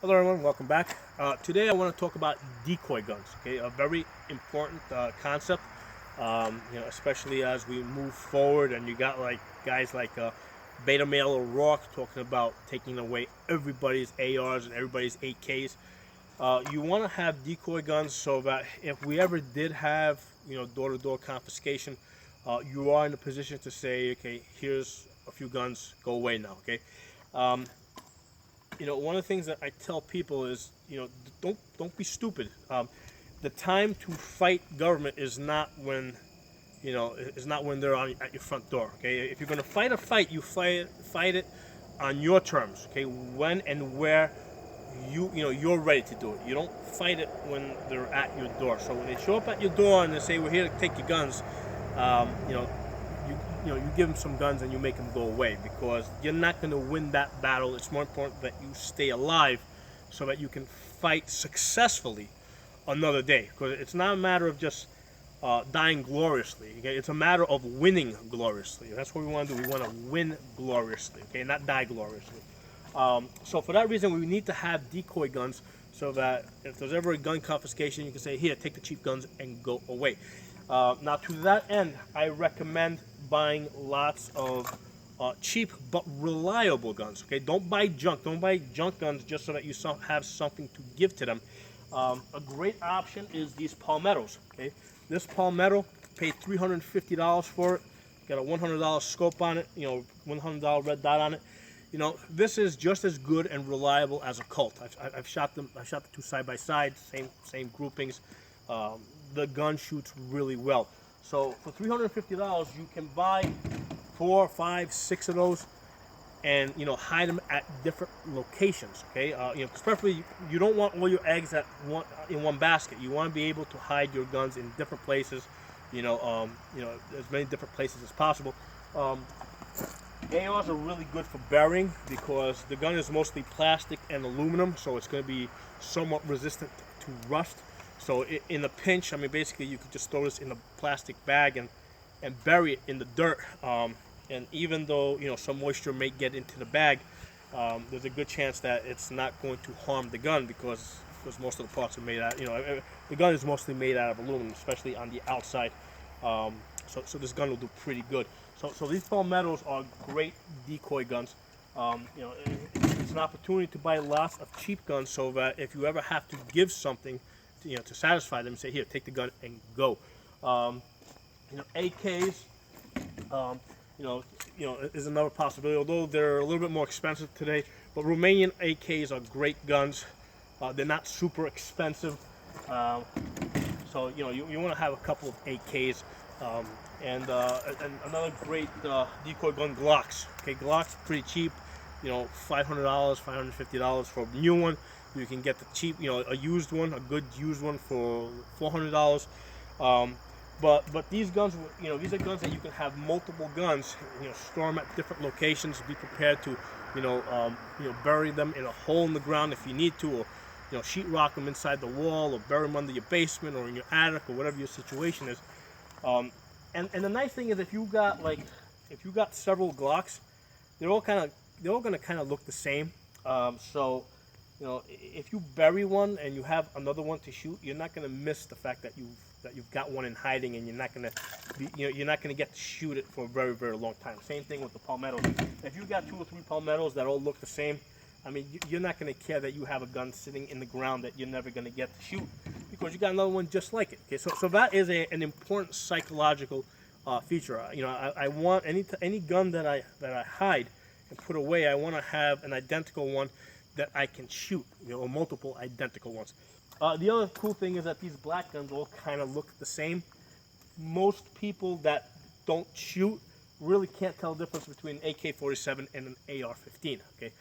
Hello everyone, welcome back. Today I want to talk about decoy guns. Okay, a very important concept. Especially as we move forward, and you got like guys like Beta Male or Rock talking about taking away everybody's ARs and everybody's 8Ks. You want to have decoy guns so that if we ever did have door-to-door confiscation, you are in a position to say, okay, here's a few guns, go away now. Okay. Um, One of the things that I tell people is, don't be stupid. The time to fight government is not when, is not when they're at your front door. Okay, if you're going to fight a fight, you fight it on your terms. Okay, when and where you're ready to do it. You don't fight it when they're at your door. So when they show up at your door and they say we're here to take your guns, um, you know, you give them some guns and you make them go away, because you're not going to win that battle. It's more important that you stay alive so that you can fight successfully another day. Because it's not a matter of just dying gloriously. Okay, it's a matter of winning gloriously. That's what we want to do. We want to win gloriously. Okay, not die gloriously. So for that reason, we need to have decoy guns so that if there's ever a gun confiscation, you can say, here, take the cheap guns and go away. Now, to that end, I recommend buying lots of cheap but reliable guns. Okay, don't buy junk. Don't buy junk guns just so that you have something to give to them. A great option is these palmettos. Okay, this palmetto, paid $350 for it. Got a $100 scope on it. $100 red dot on it. This is just as good and reliable as a Colt. I've shot them. I shot the two side by side, same groupings. The gun shoots really well. So for $350, you can buy 4, 5, 6 of those, and hide them at different locations. Okay, because preferably you don't want all your eggs in one basket. You want to be able to hide your guns in different places. As many different places as possible. ARs are really good for burying because the gun is mostly plastic and aluminum, so it's going to be somewhat resistant to rust. So in a pinch, I mean, basically you could just throw this in a plastic bag and bury it in the dirt. And even though some moisture may get into the bag, there's a good chance that it's not going to harm the gun because most of the parts are made out. The gun is mostly made out of aluminum, especially on the outside. So this gun will do pretty good. So these palmettos are great decoy guns. It's an opportunity to buy lots of cheap guns so that if you ever have to give something, to satisfy them, say, here, take the gun and go. AKs, is another possibility. Although they're a little bit more expensive today, but Romanian AKs are great guns. They're not super expensive. So you want to have a couple of AKs. And another great decoy gun, Glocks. Okay, Glocks pretty cheap. $500, $550 for a new one. You can get the cheap, a used one, a good used one for $400. But these guns, these are guns that you can have multiple guns. Store them at different locations. Be prepared to, bury them in a hole in the ground if you need to, or sheetrock them inside the wall, or bury them under your basement or in your attic or whatever your situation is. And the nice thing is if you got several Glocks, they're all going to kind of look the same. So if you bury one and you have another one to shoot, you're not going to miss the fact that you've got one in hiding, and you're not going to get to shoot it for a very, very long time. Same thing with the palmettos. If you got 2 or 3 palmettos that all look the same, I mean, you're not going to care that you have a gun sitting in the ground that you're never going to get to shoot, because you got another one just like it. Okay, so that is an important psychological feature. I want any gun that I hide and put away, I want to have an identical one that I can shoot, or multiple identical ones. The other cool thing is that these black guns all kind of look the same. Most people that don't shoot really can't tell the difference between an AK-47 and an AR-15. Okay.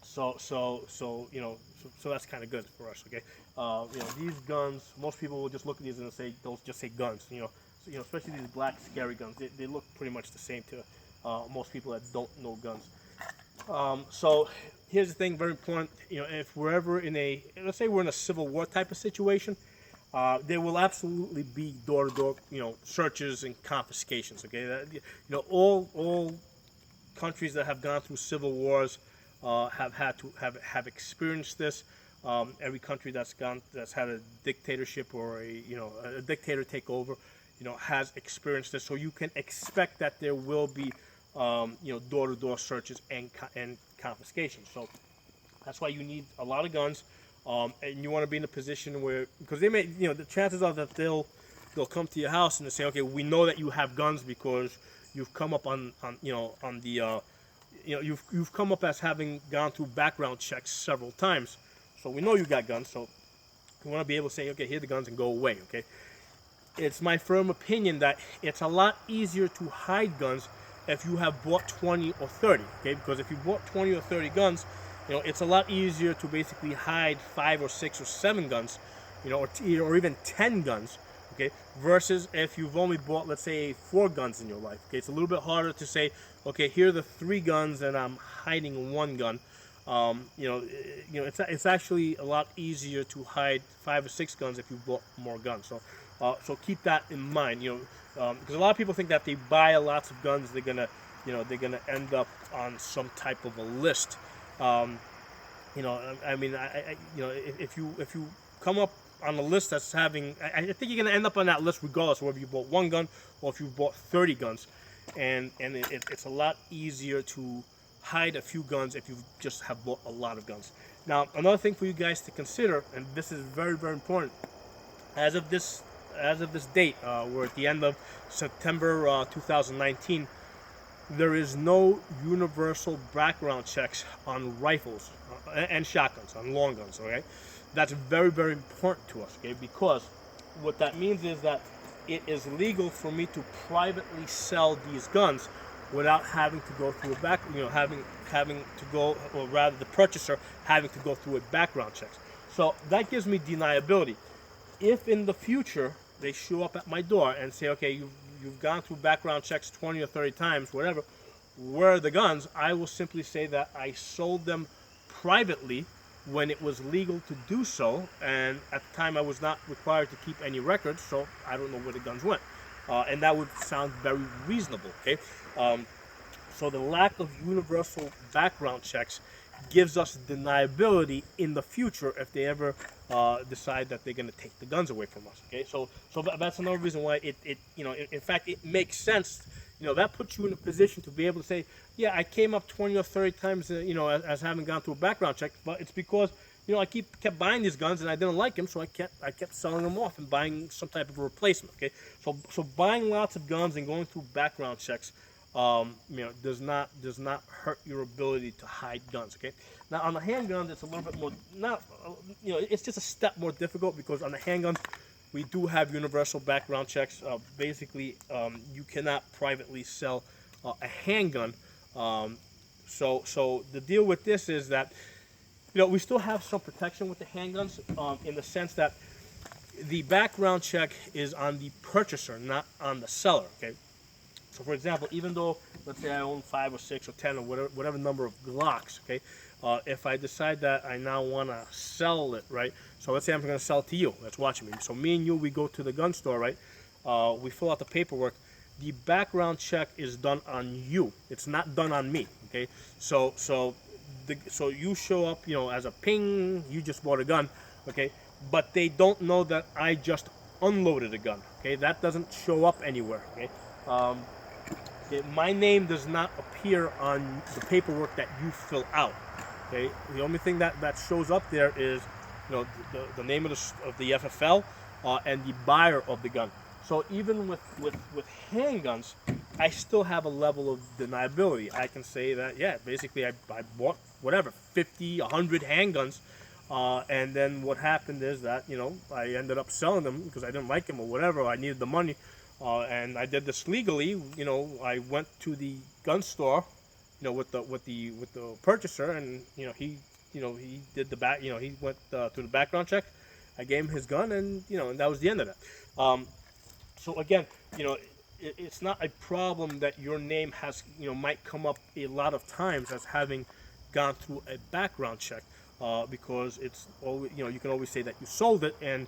So that's kind of good for us. Okay, these guns, most people will just look at these and say, they'll just say guns. Especially these black scary guns, they look pretty much the same to most people that don't know guns. So here's the thing, very important. If we're ever let's say we're in a Civil War type of situation, there will absolutely be door-to-door, searches and confiscations. Okay, all countries that have gone through civil wars have experienced this. Every country that's had a dictatorship or a dictator take over, has experienced this. So you can expect that there will be door-to-door searches and confiscation. So that's why you need a lot of guns, and you want to be in a position where, because they may, the chances are that they'll come to your house and they say, okay, we know that you have guns because you've come up you've come up as having gone through background checks several times, so we know you got guns. So you want to be able to say, okay, here are the guns and go away. Okay, it's my firm opinion that it's a lot easier to hide guns if you have bought 20 or 30. Okay, because if you bought 20 or 30 guns, it's a lot easier to basically hide 5 or 6 or 7 guns, or even 10 guns, okay, versus if you've only bought, let's say, 4 guns in your life. Okay, it's a little bit harder to say, okay, here are the 3 guns and I'm hiding 1 gun. It's actually a lot easier to hide 5 or 6 guns if you bought more guns. So keep that in mind, because a lot of people think that if they buy lots of guns, they're gonna end up on some type of a list. If you come up on a list that's having, I think you're gonna end up on that list regardless of whether you bought 1 gun or if you bought 30 guns, and it's a lot easier to hide a few guns if you just have bought a lot of guns. Now, another thing for you guys to consider, and this is very, very important, as of this date, we're at the end of September 2019. There is no universal background checks on rifles and shotguns, on long guns, okay? That's very, very important to us, okay? Because what that means is that it is legal for me to privately sell these guns without having to go through having to go, or rather the purchaser having to go through a background checks. So that gives me deniability. If in the future they show up at my door and say, okay, you've gone through background checks 20 or 30 times, whatever, where are the guns? I will simply say that I sold them privately when it was legal to do so, and at the time I was not required to keep any records, so I don't know where the guns went. And that would sound very reasonable, okay? So the lack of universal background checks gives us deniability in the future if they ever decide that they're going to take the guns away from us. Okay, so that's another reason why in fact, it makes sense. That puts you in a position to be able to say, yeah, I came up 20 or 30 times, as having gone through a background check, but it's because I kept buying these guns and I didn't like them, so I kept selling them off and buying some type of a replacement. Okay, so buying lots of guns and going through background checks, does not hurt your ability to hide guns. Okay, now on the handguns, it's a little bit more, it's just a step more difficult, because on the handguns we do have universal background checks. Basically, you cannot privately sell a handgun. So the deal with this is that we still have some protection with the handguns, in the sense that the background check is on the purchaser, not on the seller. Okay. So, for example, even though, let's say I own 5 or 6 or 10 or whatever number of Glocks, okay, if I decide that I now want to sell it, right? So let's say I'm going to sell it to you that's watching me. So me and you, we go to the gun store, right? We fill out the paperwork. The background check is done on you. It's not done on me, okay? So you show up, as a ping, you just bought a gun, okay? But they don't know that I just unloaded a gun, okay? That doesn't show up anywhere, okay? My name does not appear on the paperwork that you fill out. Okay, the only thing that shows up there is, the name of the FFL, and the buyer of the gun. So even with handguns, I still have a level of deniability. I can say that, yeah, basically I bought whatever 50, 100 handguns, and then what happened is that I ended up selling them because I didn't like them or whatever. I needed the money. And I did this legally. I went to the gun store, with the purchaser, and he did the back. He went through the background check. I gave him his gun, and and that was the end of that. So again, it's not a problem that your name has might come up a lot of times as having gone through a background check, because it's always you can always say that you sold it, and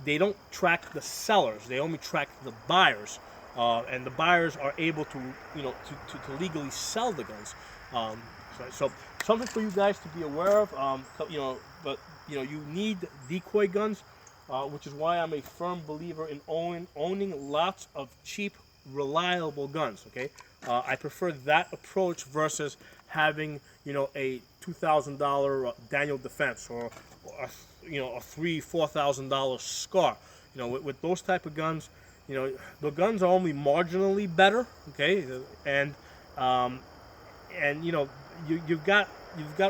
they don't track the sellers; they only track the buyers, and the buyers are able to to legally sell the guns. So something for you guys to be aware of. But you need decoy guns, which is why I'm a firm believer in owning lots of cheap, reliable guns. Okay, I prefer that approach versus having a $2,000 Daniel Defense or a, a $3,000-4,000 Scar. With those type of guns, the guns are only marginally better. Okay, and you've got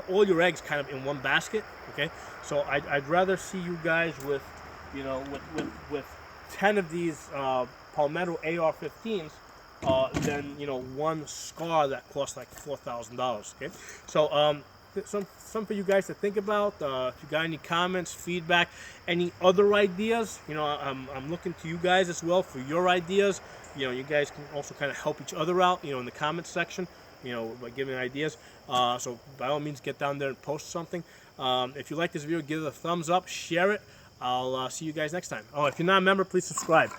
all your eggs kind of in one basket. Okay, so I'd rather see you guys with with 10 of these Palmetto AR-15s than one Scar that costs like $4,000. Okay, so some for you guys to think about. If you got any comments, feedback, any other ideas, I'm looking to you guys as well for your ideas. You guys can also kind of help each other out, in the comments section, by giving ideas. So by all means, get down there and post something. If you like this video, give it a thumbs up, share it. I'll see you guys next time. Oh, if you're not a member, please subscribe.